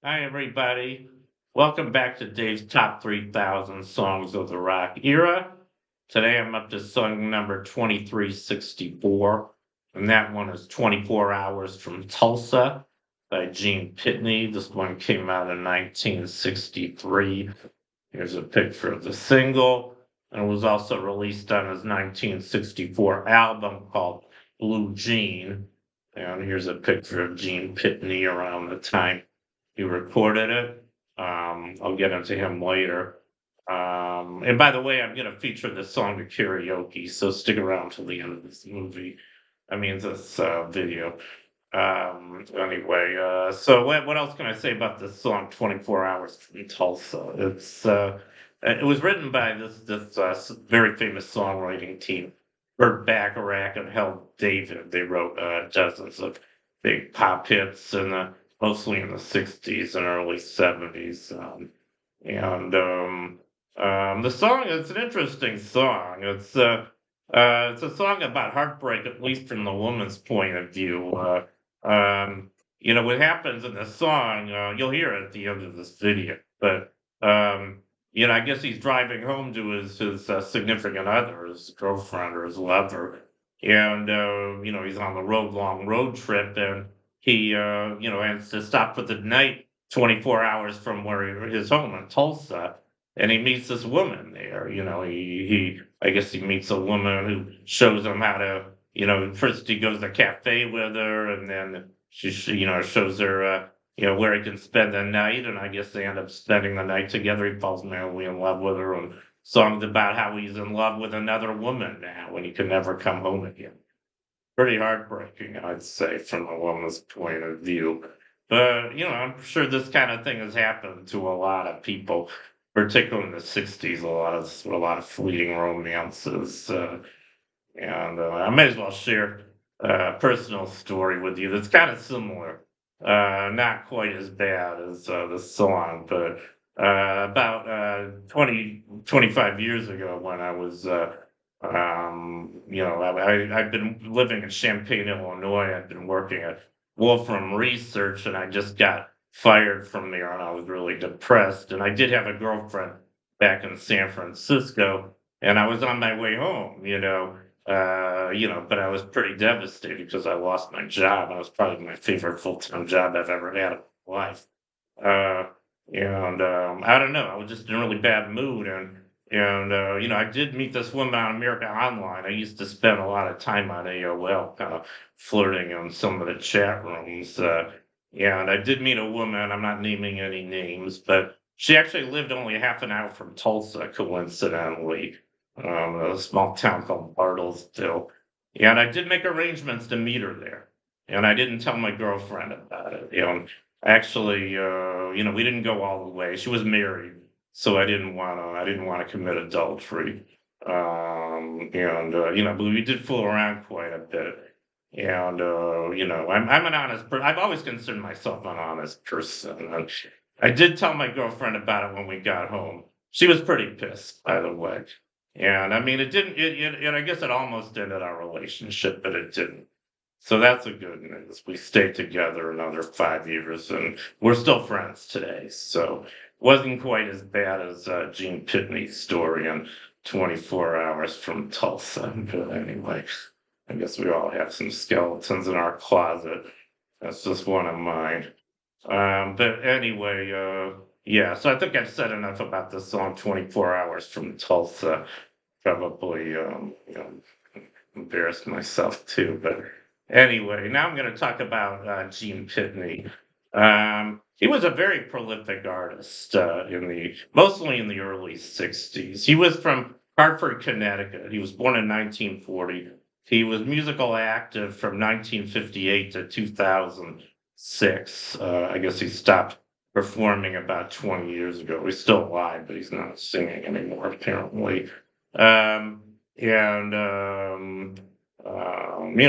Hi, everybody. Welcome back to Dave's Top 3,000 Songs of the Rock Era. Today I'm up to song number 2364, and that one is 24 Hours from Tulsa by Gene Pitney. This one came out in 1963. Here's a picture of the single, and it was also released on his 1964 album called Blue Jean. And here's a picture of Gene Pitney around the time he recorded it. I'll get into him later. And by the way, I'm going to feature this song to karaoke, so stick around till the end of this movie. I mean, this video. Anyway, so what else can I say about this song, 24 Hours from Tulsa? It was written by this very famous songwriting team, Burt Bacharach and Hal David. They wrote dozens of big pop hits mostly in the 60s and early 70s. And The song is an interesting song. It's a song about heartbreak, at least from the woman's point of view. What happens in the song, you'll hear it at the end of this video, but, I guess he's driving home to his significant other, his girlfriend or his lover, and, he's on the long road trip, and has to stop for the night 24 hours from his home in Tulsa, and he meets this woman there. I guess he meets a woman who shows him how to, first he goes to a cafe with her, and then she shows her, where he can spend the night, and I guess they end up spending the night together. He falls madly in love with her, and songs about how he's in love with another woman now, and he can never come home again. Pretty heartbreaking, I'd say, from a woman's point of view. But, I'm sure this kind of thing has happened to a lot of people, particularly in the 60s, a lot of fleeting romances. I may as well share a personal story with you that's kind of similar. Not quite as bad as the song, but about 25 years ago when I was I've been living in Champaign, Illinois. I've been working at Wolfram Research, and I just got fired from there, and I was really depressed. And I did have a girlfriend back in San Francisco, and I was on my way home, but I was pretty devastated because I lost my job. It was probably my favorite full-time job I've ever had in my life. Uh, I don't know. I was just in a really bad mood, I did meet this woman on America Online. I used to spend a lot of time on AOL, kind of flirting on some of the chat rooms. And I did meet a woman. I'm not naming any names, but she actually lived only half an hour from Tulsa, coincidentally, a small town called Bartlesville. And I did make arrangements to meet her there, and I didn't tell my girlfriend about it. Actually, we didn't go all the way. She was married, so I didn't want to commit adultery. But we did fool around quite a bit. I'm an honest person. I've always considered myself an honest person. And I did tell my girlfriend about it when we got home. She was pretty pissed, by the way. And I mean, it didn't. I guess it almost ended our relationship, but it didn't. So that's a good news. We stayed together another 5 years, and we're still friends today. So wasn't quite as bad as Gene Pitney's story on 24 Hours from Tulsa. But anyway, I guess we all have some skeletons in our closet. That's just one of mine. But anyway, yeah. So I think I've said enough about the song 24 Hours from Tulsa. Probably, embarrassed myself too, but anyway, now I'm going to talk about Gene Pitney. He was a very prolific artist mostly in the early '60s. He was from Hartford, Connecticut. He was born in 1940. He was musical active from 1958 to 2006. I guess he stopped performing about 20 years ago. He's still alive, but he's not singing anymore, apparently. Um, and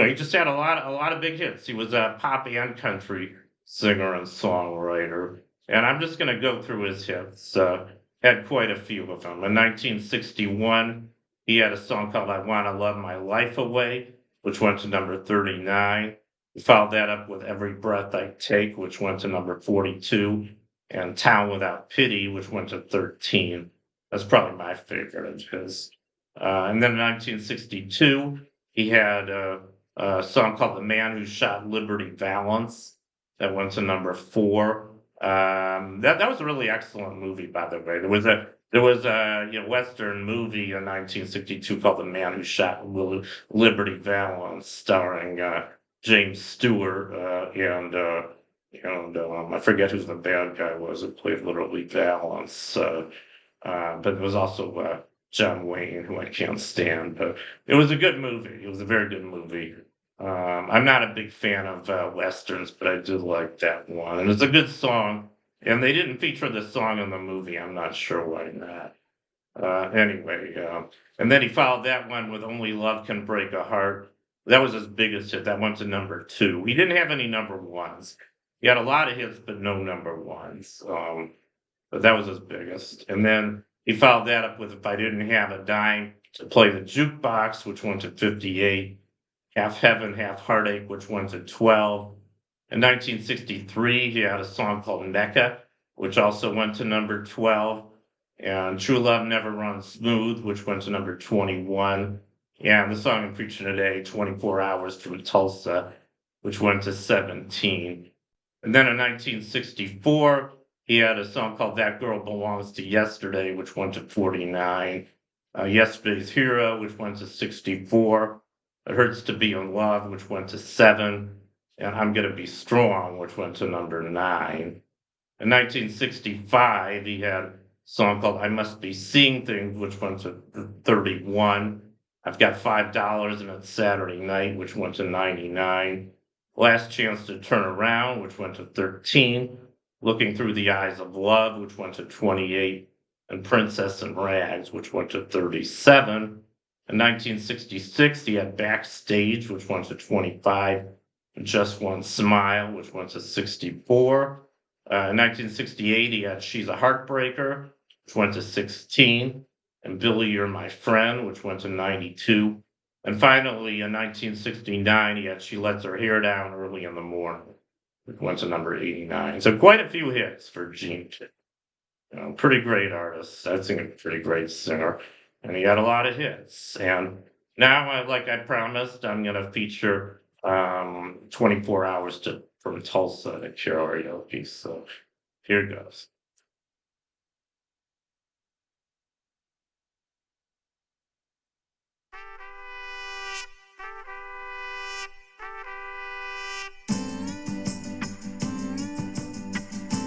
he just had a lot of big hits. He was a pop and country singer and songwriter. And I'm just going to go through his hits. Had quite a few of them. In 1961, he had a song called "I Want to Love My Life Away," which went to number 39. He followed that up with "Every Breath I Take," which went to number 42. and Town Without Pity, which went to 13. That's probably my favorite of his. And then in 1962, he had a song called "The Man Who Shot Liberty Valance" that went to number 4. That was a really excellent movie, by the way. There was a Western movie in 1962 called "The Man Who Shot Liberty Valance," starring James Stewart and I forget who the bad guy was who played Liberty Valance. But it was also John Wayne, who I can't stand. But it was a good movie. It was a very good movie. I'm not a big fan of westerns, but I do like that one, and it's a good song. And they didn't feature the song in the movie. I'm not sure why not. Anyway, and then he followed that one with "Only Love Can Break a Heart." That was his biggest hit. That went to number 2. He didn't have any number ones. He had a lot of hits, but no number ones. But that was his biggest. And then he followed that up with "If I Didn't Have a Dime to Play the Jukebox," which went to 58. "Half Heaven, Half Heartache," which went to 12. In 1963, he had a song called "Mecca," which also went to number 12. And "True Love Never Runs Smooth," which went to number 21. And the song I'm preaching today, "24 Hours from Tulsa," which went to 17. And then in 1964, he had a song called "That Girl Belongs to Yesterday," which went to 49. "Yesterday's Hero," which went to 64. "It Hurts to Be in Love," which went to 7. And "I'm Gonna Be Strong," which went to number 9. In 1965, he had a song called "I Must Be Seeing Things," which went to 31. "I've Got $5 and It's Saturday Night," which went to 99. "Last Chance to Turn Around," which went to 13. "Looking Through the Eyes of Love," which went to 28. And "Princess in Rags," which went to 37. In 1966, he had "Backstage," which went to 25. And "Just One Smile," which went to 64. In 1968, he had "She's a Heartbreaker," which went to 16. And "Billy, You're My Friend," which went to 92. And finally, in 1969, he had "She Lets Her Hair Down Early in the Morning," which went to number 89. So quite a few hits for Gene Pitney. Pretty great artist. I think a pretty great singer. And he had a lot of hits. And now, like I promised, I'm going to feature 24 Hours from Tulsa at Karaoke. So here goes.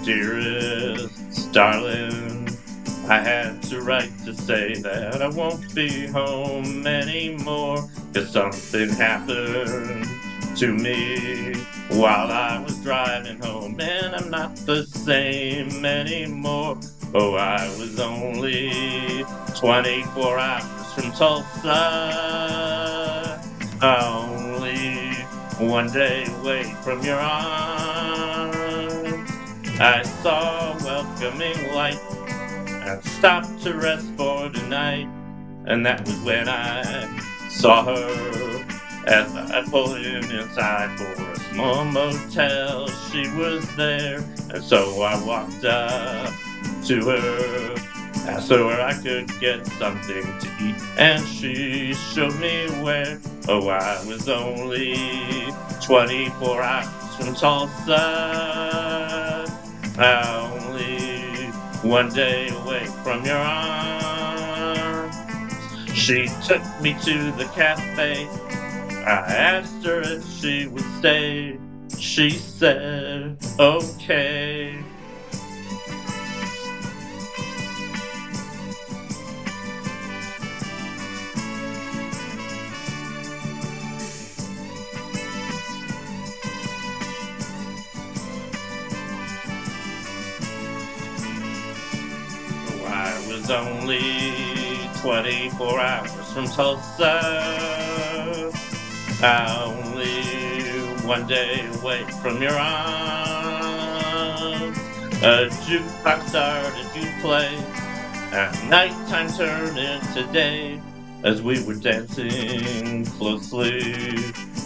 Dearest darling, I had to write to say that I won't be home anymore, 'cause something happened to me while I was driving home, and I'm not the same anymore. Oh, I was only 24 hours from Tulsa, only one day away from your arms. I saw a welcoming light and stopped to rest for tonight, and that was when I saw her as I pulled in inside for a small motel. She was there, and so I walked up to her, asked her where I could get something to eat, and she showed me where. Oh, I was only 24 hours from Tulsa, only one day away from your arms. She took me to the cafe. I asked her if she would stay. She said, okay. I was only 24 hours from Tulsa, only one day away from your arms. A jukebox started to play, and nighttime turned into day as we were dancing closely.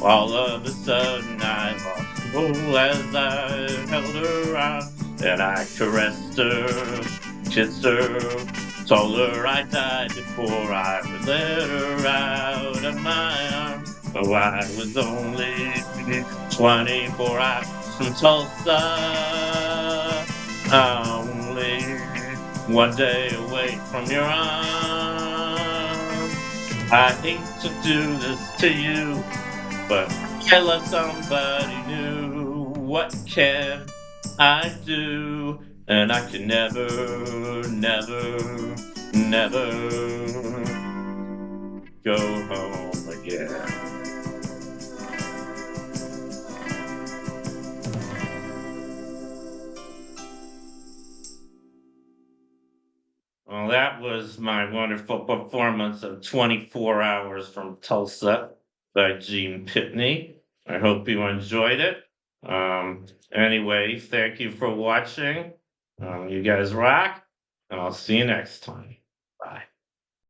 All of a sudden I lost control as I held her out, and I caressed her, kissed her, told her I died before I would let her out of my arms. Oh, I was only 24 hours from Tulsa, only one day away from your arms. I hate to do this to you, but I love somebody new. What can I do? And I can never, never, never go home again. Well, that was my wonderful performance of 24 Hours from Tulsa by Gene Pitney. I hope you enjoyed it. Anyway, thank you for watching. You guys rock, and I'll see you next time.